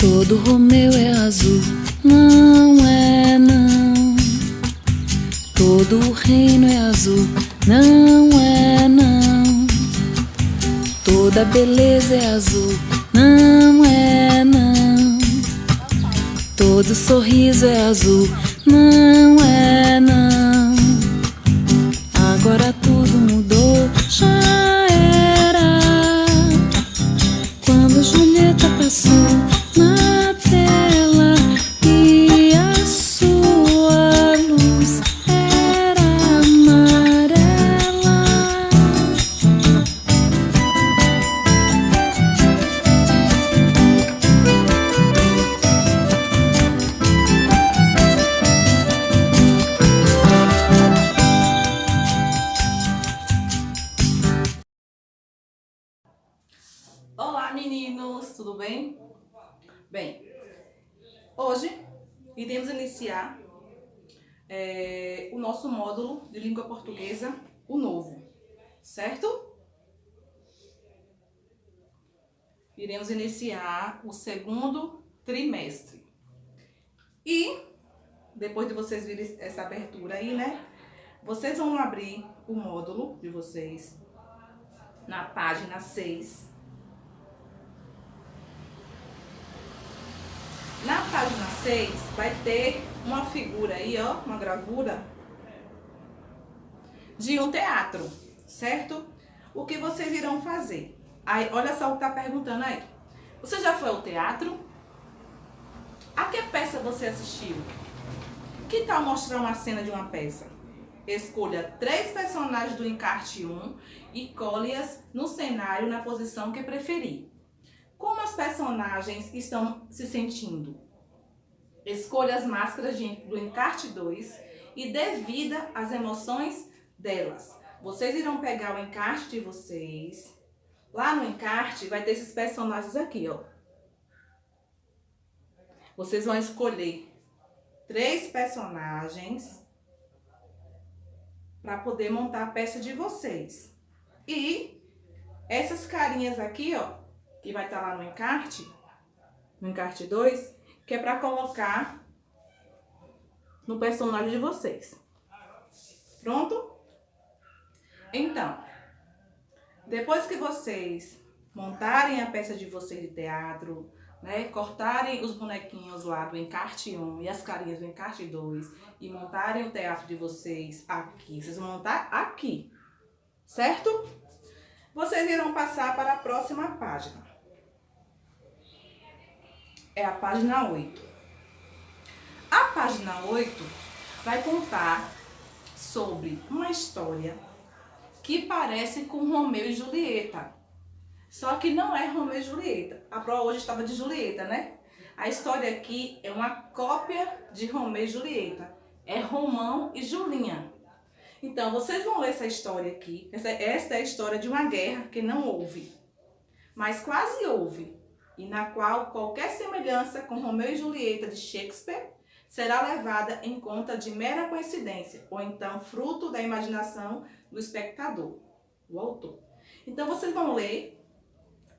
Todo Romeu é azul, não é não. Todo o reino é azul, não é não. Toda beleza é azul, não é não. Todo sorriso é azul, não é não. Agora tudo mudou, já era. Quando Julieta passou na tela e a sua luz era amarela. Olá meninos, tudo bem? Bem, hoje iremos iniciar o nosso módulo de língua portuguesa, o novo, certo? Iremos iniciar o segundo trimestre. E, depois de vocês virem essa abertura aí, né? Vocês vão abrir o módulo de vocês na página 6. Na página 6 vai ter uma figura aí, ó, uma gravura de um teatro, certo? O que vocês irão fazer? Aí, olha só o que tá perguntando aí. Você já foi ao teatro? A que peça você assistiu? Que tal mostrar uma cena de uma peça? Escolha 3 personagens do encarte 1 e cole-as no cenário na posição que preferir. Como as personagens estão se sentindo? Escolha as máscaras do encarte 2 e dê vida às emoções delas. Vocês irão pegar o encarte de vocês. Lá no encarte vai ter esses personagens aqui, ó. Vocês vão escolher 3 personagens para poder montar a peça de vocês. E essas carinhas aqui, ó, que vai estar lá no encarte 2, que é para colocar no personagem de vocês. Pronto? Então, depois que vocês montarem a peça de vocês de teatro, né, cortarem os bonequinhos lá do encarte 1 e as carinhas do encarte 2 e montarem o teatro de vocês aqui, vocês vão montar aqui, certo? Vocês irão passar para a próxima página. É a página 8. A página 8 vai contar sobre uma história que parece com Romeu e Julieta. Só que não é Romeu e Julieta. A prova hoje estava de Julieta, né? A história aqui é uma cópia de Romeu e Julieta. É Romão e Julinha. Então, vocês vão ler essa história aqui. Essa é a história de uma guerra que não houve, mas quase houve, e na qual qualquer semelhança com Romeu e Julieta de Shakespeare será levada em conta de mera coincidência, ou então fruto da imaginação do espectador, do autor. Então, vocês vão ler,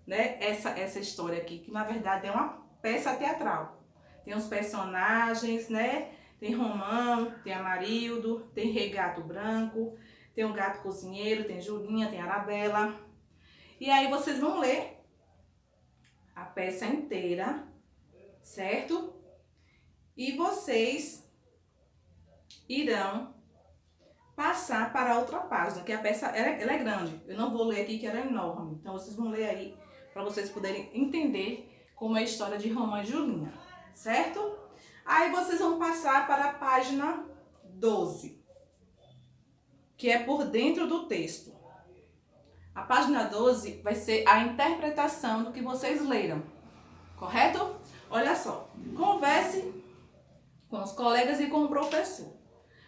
né, essa história aqui, que na verdade é uma peça teatral. Tem os personagens, né? Tem Romão, tem Amarildo, tem Rei Gato Branco, tem o Gato Cozinheiro, tem Julinha, tem Arabella. E aí vocês vão ler a peça inteira, certo? E vocês irão passar para a outra página, que a peça ela é grande. Eu não vou ler aqui, que ela é enorme. Então vocês vão ler aí para vocês poderem entender como é a história de Romão e Julinha, certo? Aí vocês vão passar para a página 12, que é por dentro do texto. A página 12 vai ser a interpretação do que vocês leram, correto? Olha só, converse com os colegas e com o professor.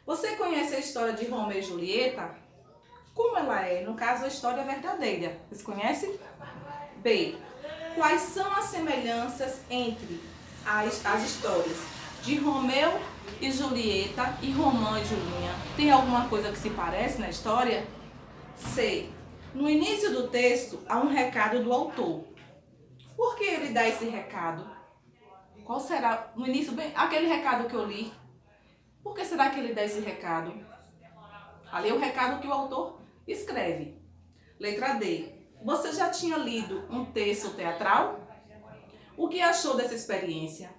Você conhece a história de Romeu e Julieta? Como ela é? No caso, a história verdadeira. Vocês conhecem? B. Quais são as semelhanças entre as histórias de Romeu e Julieta e Romão e Julinha? Tem alguma coisa que se parece na história? C. No início do texto há um recado do autor. Por que ele dá esse recado? Qual será, no início, bem, aquele recado que eu li? Por que será que ele dá esse recado? Ali é o recado que o autor escreve. Letra D. Você já tinha lido um texto teatral? O que achou dessa experiência?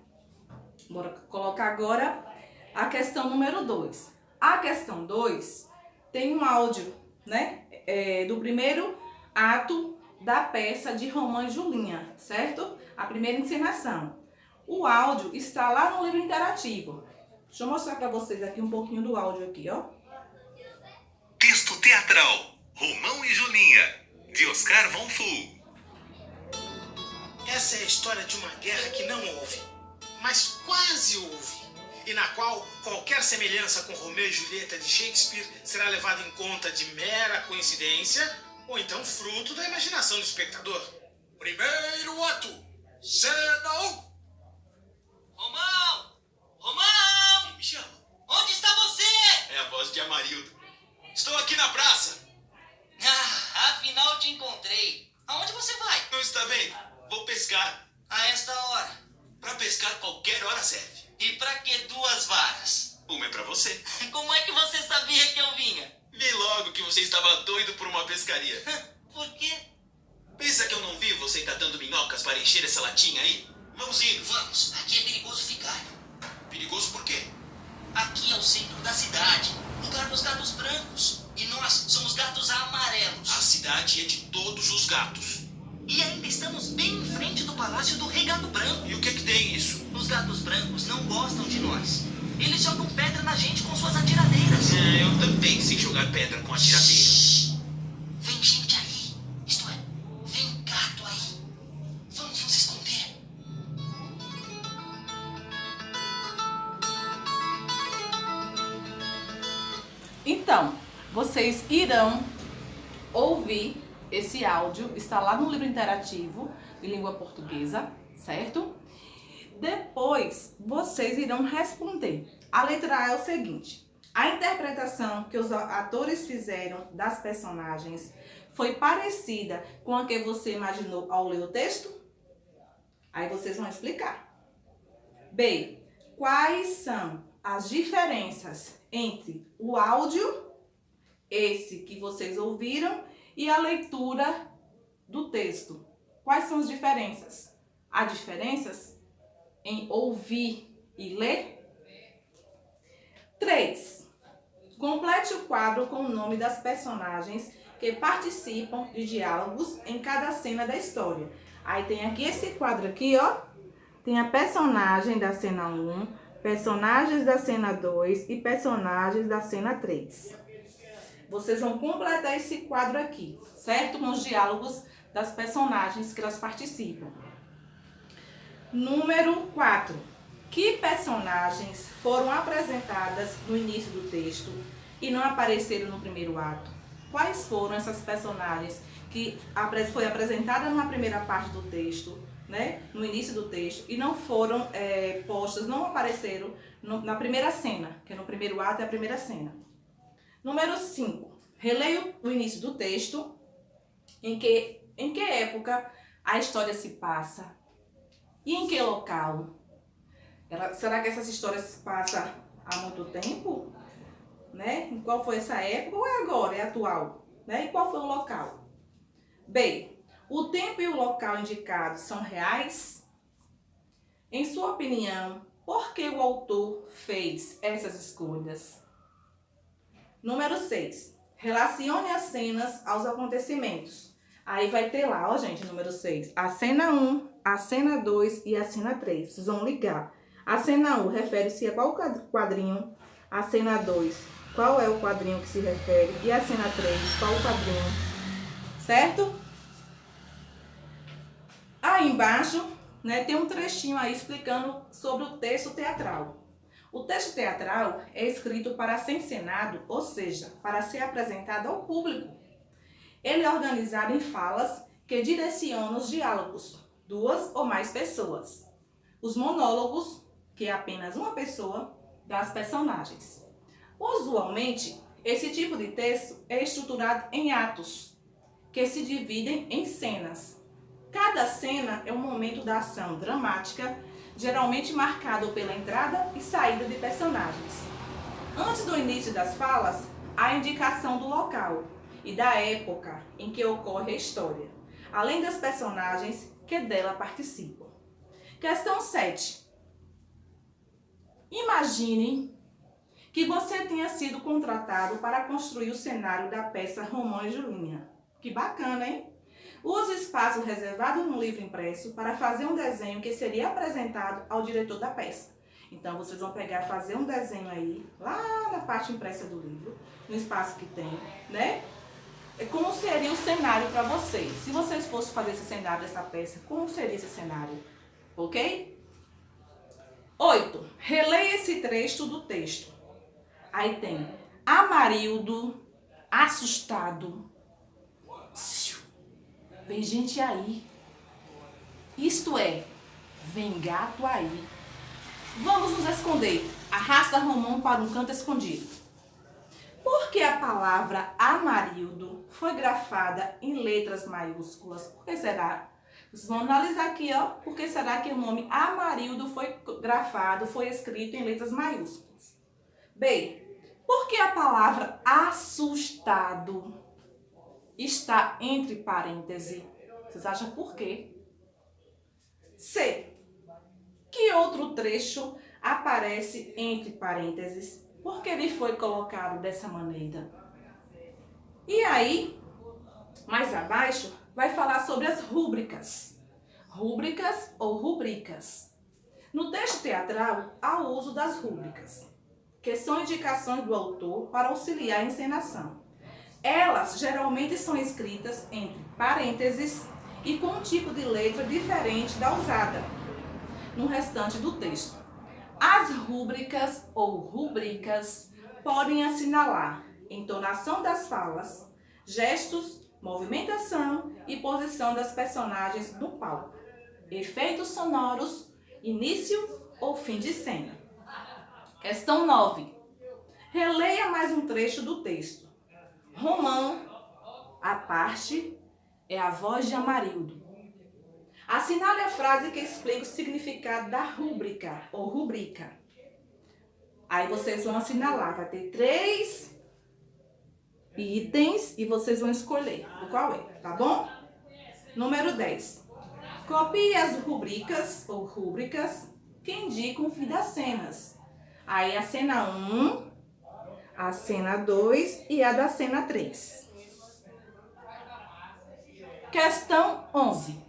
Bora colocar agora a questão número 2. A questão 2 tem um áudio, né? Do primeiro ato da peça de Romão e Julinha, certo? A primeira encenação. O áudio está lá no livro interativo. Deixa eu mostrar para vocês aqui um pouquinho do áudio aqui, ó. Texto teatral, Romão e Julinha, de Oscar von Fuhl. Essa é a história de uma guerra que não houve, mas quase houve, e na qual qualquer semelhança com Romeu e Julieta de Shakespeare será levada em conta de mera coincidência ou então fruto da imaginação do espectador. Primeiro ato, cena 1. Romão! Romão! Me chama. Onde está você? É a voz de Amarildo. Estou aqui na praça. Ah, afinal te encontrei. Aonde você vai? Não está bem? Vou pescar. A esta hora. Para pescar qualquer hora serve. E pra que 2 varas? Uma é para você. Como é que você sabia que eu vinha? Vi logo que você estava doido por uma pescaria. Por quê? Pensa que eu não vi você catando minhocas para encher essa latinha aí? Vamos ir. Vamos, aqui é perigoso ficar. Perigoso por quê? Aqui é o centro da cidade, lugar dos gatos brancos. E nós somos gatos amarelos. A cidade é de todos os gatos. E ainda estamos bem em frente do palácio do Rei Gato Branco. E o que é que tem isso? Os gatos brancos não gostam de nós. Eles jogam pedra na gente com suas atiradeiras. Eu também sei jogar pedra com atiradeira. Shhh. Vem gente aí. Isto é, vem gato aí. Vamos nos esconder. Então, vocês irão ouvir esse áudio, está lá no livro interativo de língua portuguesa, certo? Depois, vocês irão responder. A letra A é o seguinte: a interpretação que os atores fizeram das personagens foi parecida com a que você imaginou ao ler o texto? Aí vocês vão explicar. B. Quais são as diferenças entre o áudio, esse que vocês ouviram, e a leitura do texto? Quais são as diferenças? Há diferenças em ouvir e ler? 3. Complete o quadro com o nome das personagens que participam de diálogos em cada cena da história. Aí tem aqui esse quadro aqui, ó. Tem a personagem da cena 1, personagens da cena 2 e personagens da cena 3. Vocês vão completar esse quadro aqui, certo? Com os diálogos das personagens que elas participam. Número 4. Que personagens foram apresentadas no início do texto e não apareceram no primeiro ato? Quais foram essas personagens que foi apresentada na primeira parte do texto, né? No início do texto, e não foram postas, não apareceram na primeira cena, que é no primeiro ato é a primeira cena. Número 5. Releia o início do texto. Em que época a história se passa? E em que local? Será que essas histórias se passam há muito tempo? Né? Em qual foi essa época ou é agora, é atual? Né? E qual foi o local? B. O tempo e o local indicados são reais? Em sua opinião, por que o autor fez essas escolhas? Número 6. Relacione as cenas aos acontecimentos. Aí vai ter lá, ó gente, número 6. A cena 1, a cena 2 e a cena 3. Vocês vão ligar. A cena 1 refere-se a qual quadrinho? A cena 2, qual é o quadrinho que se refere? E a cena 3, qual o quadrinho? Certo? Aí embaixo, né, tem um trechinho aí explicando sobre o texto teatral. O texto teatral é escrito para ser encenado, ou seja, para ser apresentado ao público. Ele é organizado em falas que direcionam os diálogos, 2 ou mais pessoas. Os monólogos, que é apenas uma pessoa, das personagens. Usualmente, esse tipo de texto é estruturado em atos, que se dividem em cenas. Cada cena é um momento da ação dramática geralmente marcado pela entrada e saída de personagens. Antes do início das falas, há a indicação do local e da época em que ocorre a história, além das personagens que dela participam. Questão 7. Imagine que você tenha sido contratado para construir o cenário da peça Romão e Julinha. Que bacana, hein? Use o espaço reservado no livro impresso para fazer um desenho que seria apresentado ao diretor da peça. Então, vocês vão pegar e fazer um desenho aí, lá na parte impressa do livro, no espaço que tem, né? Como seria o cenário para vocês? Se vocês fossem fazer esse cenário dessa peça, como seria esse cenário? Ok? 8. Releia esse trecho do texto. Aí tem Amarildo, assustado. Vem gente aí. Isto é, vem gato aí. Vamos nos esconder. Arrasta Romão para um canto escondido. Por que a palavra Amarildo foi grafada em letras maiúsculas? Por que será? Vocês vão analisar aqui, ó. Por que será que o nome Amarildo foi grafado, foi escrito em letras maiúsculas? B. Por que a palavra assustado está entre parênteses? Vocês acham por quê? C. Que outro trecho aparece entre parênteses? Por que ele foi colocado dessa maneira? E aí, mais abaixo, vai falar sobre as rúbricas. Rúbricas ou rubricas. No texto teatral, há o uso das rúbricas, que são indicações do autor para auxiliar a encenação. Elas geralmente são escritas entre parênteses e com um tipo de letra diferente da usada no restante do texto. As rúbricas ou rubricas podem assinalar entonação das falas, gestos, movimentação e posição das personagens no palco, efeitos sonoros, início ou fim de cena. Questão 9. Releia mais um trecho do texto. Romão, a parte, é a voz de Amarildo. Assinale a frase que explica o significado da rúbrica ou rubrica. Aí vocês vão assinalar, vai ter 3 itens e vocês vão escolher qual é, tá bom? Número 10. Copie as rubricas ou rúbricas que indicam o fim das cenas. Aí a cena 1, a cena 2 e a da cena 3. Questão 11.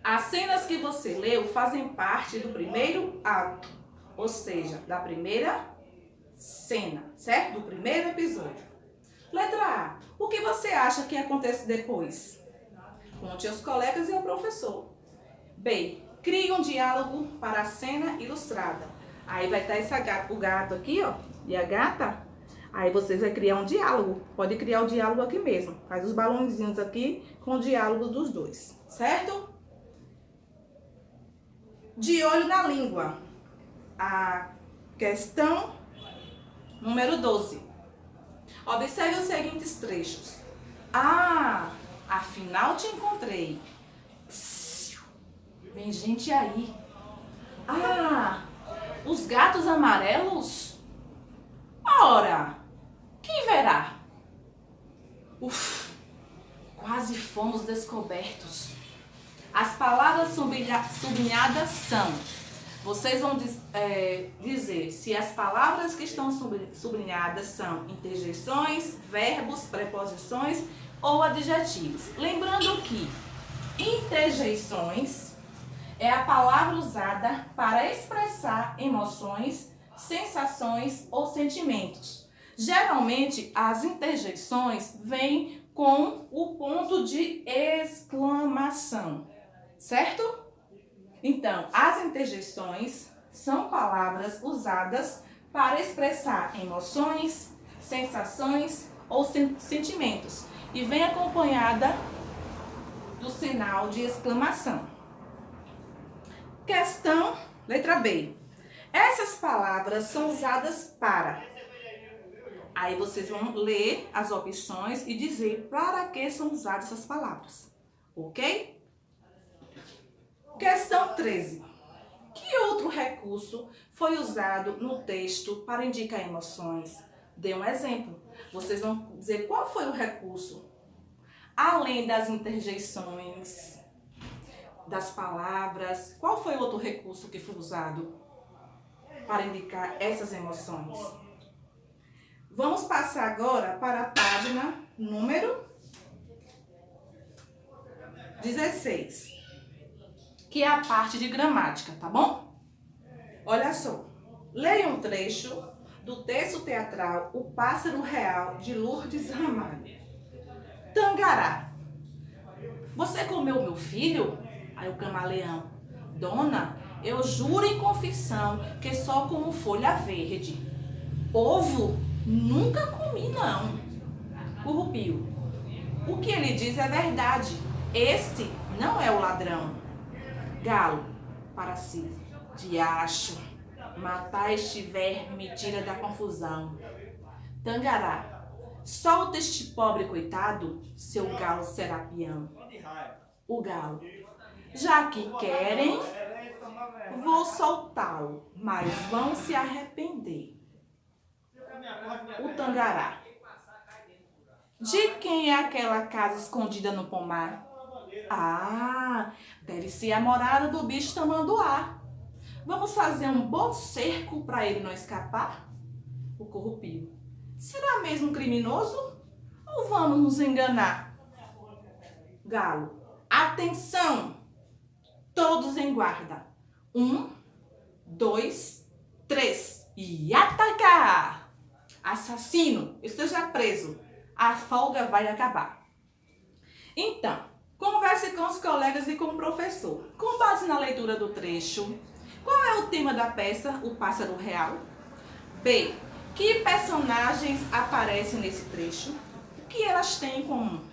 As cenas que você leu fazem parte do primeiro ato, ou seja, da primeira cena, certo? Do primeiro episódio. Letra A. O que você acha que acontece depois? Conte aos colegas e ao professor. B. Crie um diálogo para a cena ilustrada. Aí vai estar o gato aqui, ó, e a gata. Aí vocês vão criar um diálogo. Pode criar o diálogo aqui mesmo. Faz os balãozinhos aqui com o diálogo dos dois, certo? De olho na língua. A questão número 12. Observe os seguintes trechos. Ah, afinal te encontrei. Vem gente aí. Ah, os gatos amarelos? Ora, quem verá? Quase fomos descobertos. As palavras sublinhadas são. Vocês vão dizer se as palavras que estão sublinhadas são interjeições, verbos, preposições ou adjetivos. Lembrando que interjeições é a palavra usada para expressar emoções, sensações ou sentimentos. Geralmente, as interjeições vêm com o ponto de exclamação, certo? Então, as interjeições são palavras usadas para expressar emoções, sensações ou sentimentos e vem acompanhada do sinal de exclamação. Questão letra B. Essas palavras são usadas para. Aí vocês vão ler as opções e dizer para que são usadas essas palavras, ok? Questão 13. recurso foi usado no texto para indicar emoções? Dê um exemplo. Vocês vão dizer qual foi o recurso. Além das interjeições, das palavras, qual foi o outro recurso que foi usado para indicar essas emoções? Vamos passar agora para a página número 16, que é a parte de gramática, tá bom? Olha só, leia um trecho do texto teatral O Pássaro Real, de Lourdes Ramalho. Tangará. Você comeu meu filho? Aí o camaleão. Dona, eu juro em confissão que só como folha verde. Ovo? Nunca comi, não. Currupio. O que ele diz é verdade. Este não é o ladrão. Galo, para si. Diacho, matar este verme me tira da confusão. Tangará. Solta este pobre coitado, seu galo serapião. O galo. Já que querem, vou soltá-lo, mas vão se arrepender. O tangará. De quem é aquela casa escondida no pomar? Ah, deve ser a morada do bicho tamanduá. Vamos fazer um bom cerco para ele não escapar? O currupio. Será mesmo criminoso? Ou vamos nos enganar? Galo. Atenção! Todos em guarda. 1, 2, 3. E atacar! Assassino, esteja preso. A folga vai acabar. Então, converse com os colegas e com o professor. Com base na leitura do trecho, qual é o tema da peça O Pássaro Real? B. Que personagens aparecem nesse trecho? O que elas têm em comum?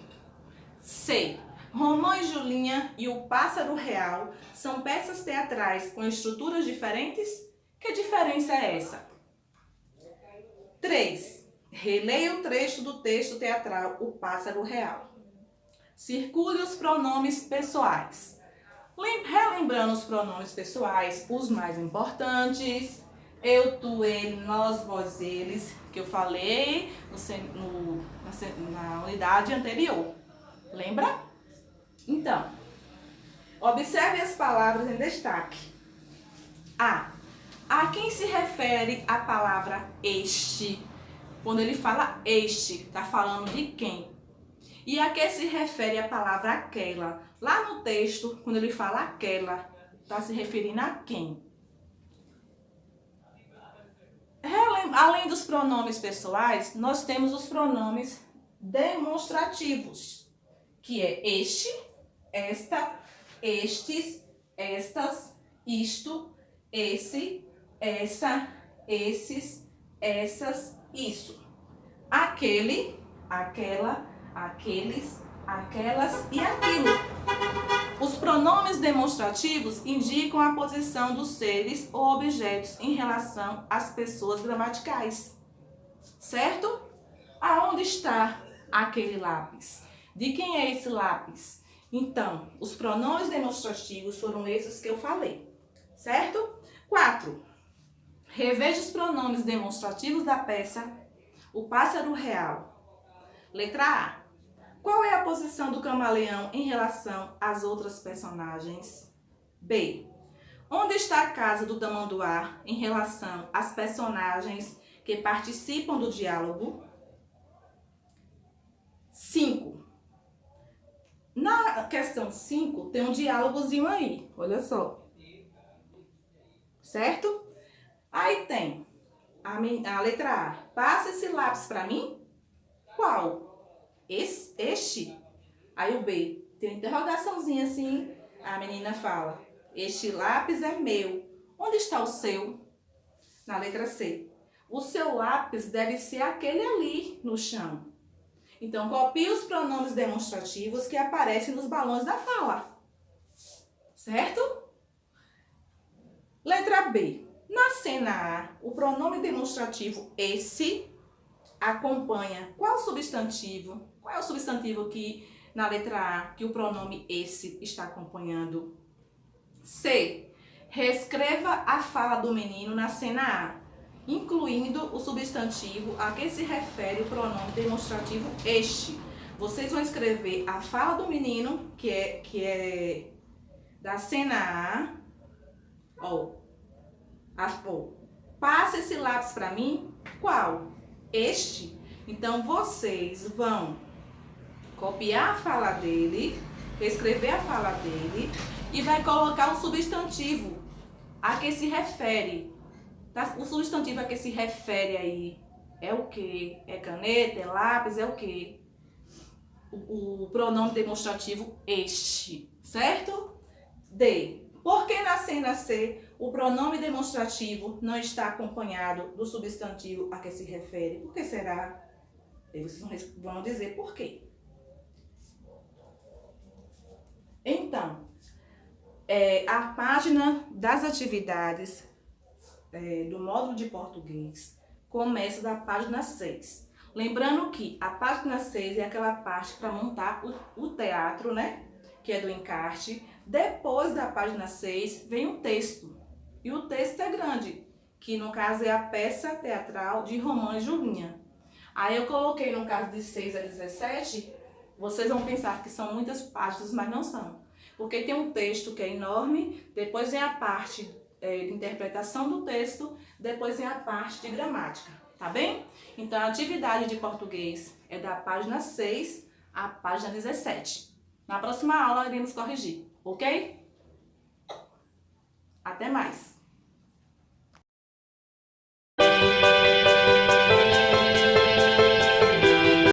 C. Romão e Julinha e O Pássaro Real são peças teatrais com estruturas diferentes? Que diferença é essa? 3. Releia o trecho do texto teatral O Pássaro Real. Circule os pronomes pessoais. Relembrando os pronomes pessoais, os mais importantes. Eu, tu, ele, nós, vós, eles, que eu falei na unidade anterior. Lembra? Então, observe as palavras em destaque. A quem se refere a palavra este? Quando ele fala este, está falando de quem? E a que se refere a palavra aquela? Lá no texto, quando ele fala aquela, está se referindo a quem? Além dos pronomes pessoais, nós temos os pronomes demonstrativos, que é este, esta, estes, estas, isto, esse, essa, esses, essas, isso. Aquele, aquela, aqueles, aquelas e aquilo. Os pronomes demonstrativos indicam a posição dos seres ou objetos em relação às pessoas gramaticais. Certo? Aonde está aquele lápis? De quem é esse lápis? Então, os pronomes demonstrativos foram esses que eu falei. Certo? 4. Reveja os pronomes demonstrativos da peça O Pássaro Real. Letra A. Qual é a posição do camaleão em relação às outras personagens? B. Onde está a casa do tamanduá em relação às personagens que participam do diálogo? 5. Na questão 5 tem um diálogozinho aí, olha só. Certo? Aí tem a letra A. Passa esse lápis para mim? Qual? Este? Aí o B, tem uma interrogaçãozinha assim, a menina fala, este lápis é meu. Onde está o seu? Na letra C. O seu lápis deve ser aquele ali no chão. Então, copie os pronomes demonstrativos que aparecem nos balões da fala. Certo? Letra B. Na cena A, o pronome demonstrativo esse acompanha qual substantivo? Qual é o substantivo que na letra A que o pronome esse está acompanhando? C. Reescreva a fala do menino na cena A, incluindo o substantivo a que se refere o pronome demonstrativo este. Vocês vão escrever a fala do menino, que é da cena A. Passa esse lápis para mim. Qual? Este. Então, vocês vão copiar a fala dele, escrever a fala dele e vai colocar o substantivo a que se refere. Tá? O substantivo a que se refere aí é o quê? É caneta, é lápis, é o quê? O pronome demonstrativo este, certo? D. Por que na cena C o pronome demonstrativo não está acompanhado do substantivo a que se refere? Por que será? E vocês vão dizer por quê. Então, a página das atividades do módulo de português começa da página 6. Lembrando que a página 6 é aquela parte para montar o teatro, né? Que é do encarte. Depois da página 6 vem um texto. E o texto é grande, que no caso é a peça teatral de Romão e Julinha. Aí eu coloquei no caso de 6 a 17, vocês vão pensar que são muitas páginas, mas não são. Porque tem um texto que é enorme, depois vem a parte de interpretação do texto, depois vem a parte de gramática, tá bem? Então a atividade de português é da página 6 à página 17. Na próxima aula iremos corrigir, ok? Até mais!